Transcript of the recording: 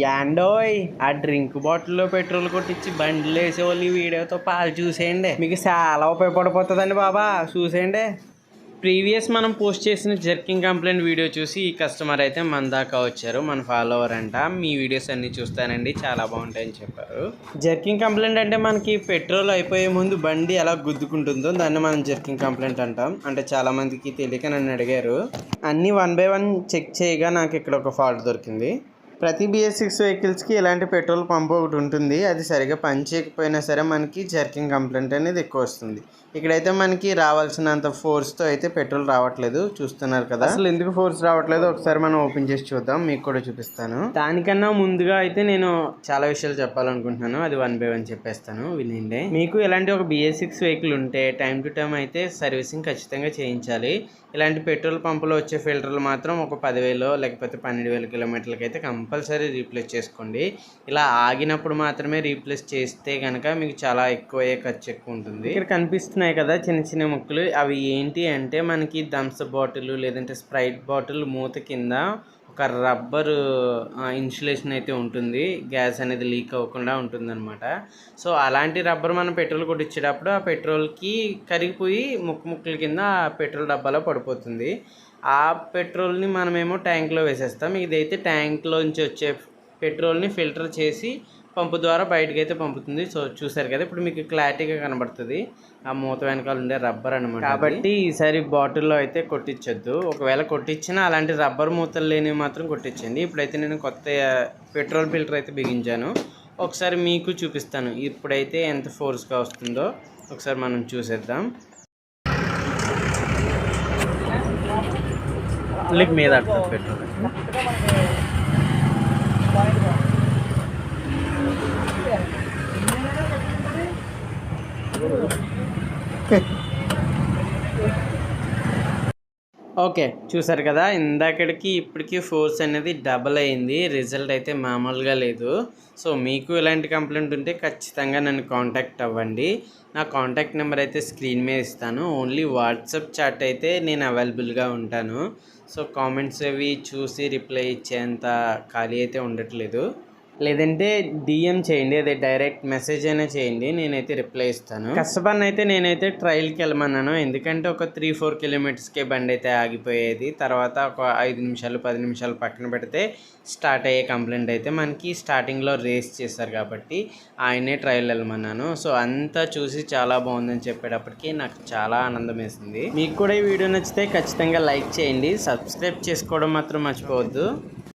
యాండోయ్ ఆ డ్రింక్ బాటిల్లో పెట్రోల్ కొట్టించి బండ్లు వేసేవాళ్ళు ఈ వీడియోతో పాలు చూసేయండి, మీకు చాలా ఉపయోగపడిపోతుందండి బాబా. చూసేయండి. ప్రీవియస్ మనం పోస్ట్ చేసిన జర్కింగ్ కంప్లైంట్ వీడియో చూసి ఈ కస్టమర్ అయితే మన దాకా వచ్చారు, మన ఫాలోవర్ అంట. మీ వీడియోస్ అన్నీ చూస్తానండి, చాలా బాగుంటాయని చెప్పారు. జర్కింగ్ కంప్లైంట్ అంటే మనకి పెట్రోల్ అయిపోయే ముందు బండి ఎలా గుద్దుకుంటుందో దాన్ని మనం జర్కింగ్ కంప్లైంట్ అంటాం. అంటే చాలామందికి తెలియక నన్ను అడిగారు. అన్నీ 1 by 1 చెక్ చేయగా నాకు ఇక్కడ ఒక ఫాల్ట్ దొరికింది. ప్రతి BS6 వెహికల్స్కి ఇలాంటి పెట్రోల్ పంప్ ఒకటి ఉంటుంది. అది సరిగా పనిచేయకపోయినా సరే మనకి జర్కింగ్ కంప్లైంట్ అనేది ఎక్కువ వస్తుంది. ఇక్కడైతే మనకి రావాల్సినంత ఫోర్స్తో అయితే పెట్రోల్ రావట్లేదు, చూస్తున్నారు కదా. అసలు ఎందుకు ఫోర్స్ రావట్లేదు ఒకసారి మనం ఓపెన్ చేసి చూద్దాం, మీకు కూడా చూపిస్తాను. దానికన్నా ముందుగా అయితే నేను చాలా విషయాలు చెప్పాలనుకుంటున్నాను, అది 1 by 1 చెప్పేస్తాను, వినండి. మీకు ఇలాంటి ఒక BS6 వెహికల్ ఉంటే టైం టు టైం అయితే సర్వీసింగ్ ఖచ్చితంగా చేయించాలి. ఇలాంటి పెట్రోల్ పంపులో వచ్చే ఫిల్టర్లు మాత్రం ఒక 10,000 లేకపోతే 12,000 కిలోమీటర్లకి అయితే కంపల్సరీ రీప్లేస్ చేసుకోండి. ఇలా ఆగినప్పుడు మాత్రమే రీప్లేస్ చేస్తే కనుక మీకు చాలా ఖర్చు ఎక్కువ ఉంటుంది. ఇక్కడ కనిపిస్తున్నాయి కదా చిన్న చిన్న ముక్కలు, అవి ఏంటి అంటే మనకి థమ్స్ అప్ బాటిల్ లేదంటే స్ప్రైట్ బాటిల్ మూత కింద ఒక రబ్బర్ ఇన్సులేషన్ అయితే ఉంటుంది, గ్యాస్ అనేది లీక్ అవ్వకుండా ఉంటుంది అనమాట. సో అలాంటి రబ్బర్ మనం పెట్రోల్ కొట్టించేటప్పుడు ఆ పెట్రోల్కి కరిగిపోయి ముక్కల కింద ఆ పెట్రోల్ డబ్బాలో పడిపోతుంది. ఆ పెట్రోల్ని మనమేమో ట్యాంక్లో వేసేస్తాం. ఇదైతే ట్యాంక్లోంచి వచ్చే పెట్రోల్ని ఫిల్టర్ చేసి పంపు ద్వారా బయటకు అయితే పంపుతుంది. సో చూసారు కదా, ఇప్పుడు మీకు క్లారిటీగా కనబడుతుంది ఆ మూత వెనకాల ఉండే రబ్బర్ అనమాట. కాబట్టి ఈసారి బాటిల్లో అయితే కొట్టించొద్దు. ఒకవేళ కొట్టించినా అలాంటి రబ్బర్ మూతలు లేనివి మాత్రం కొట్టించండి. ఇప్పుడైతే నేను కొత్త పెట్రోల్ ఫిల్టర్ అయితే బిగించాను, ఒకసారి మీకు చూపిస్తాను ఇప్పుడైతే ఎంత ఫోర్స్గా వస్తుందో ఒకసారి మనం చూసేద్దాం. మీద పెట్రోల్ ఓకే, చూసారు కదా, ఇందాకడికి ఇప్పటికీ ఫోర్స్ అనేది డబల్ అయింది. రిజల్ట్ అయితే మామూలుగా లేదు. సో మీకు ఇలాంటి కంప్లైంట్ ఉంటే ఖచ్చితంగా నన్ను కాంటాక్ట్ అవ్వండి. నా కాంటాక్ట్ నెంబర్ అయితే స్క్రీన్ మీద ఇస్తాను. ఓన్లీ వాట్సాప్ చాట్ అయితే నేను అవైలబుల్గా ఉంటాను. సో కామెంట్స్ అవి చూసి రిప్లై ఇచ్చేంత ఖాళీ అయితే ఉండట్లేదు. లేదంటే DM చేయండి, అదే డైరెక్ట్ మెసేజ్ అయినా చేయండి, నేనైతే రిప్లై ఇస్తాను. కస్టమర్ని అయితే నేనైతే ట్రయల్కి వెళ్ళమన్నాను, ఎందుకంటే ఒక 3-4 కిలోమీటర్స్కే బండి అయితే ఆగిపోయేది. తర్వాత ఒక 5 నిమిషాలు 10 నిమిషాలు పక్కన పెడితే స్టార్ట్ అయ్యే కంప్లైంట్ అయితే మనకి స్టార్టింగ్లో రేస్ చేశారు కాబట్టి ఆయనే ట్రయల్ వెళ్ళమన్నాను. సో అంతా చూసి చాలా బాగుందని చెప్పేటప్పటికి నాకు చాలా ఆనందం వేసింది. మీకు కూడా ఈ వీడియో నచ్చితే ఖచ్చితంగా లైక్ చేయండి, సబ్స్క్రైబ్ చేసుకోవడం మాత్రం మర్చిపోవద్దు.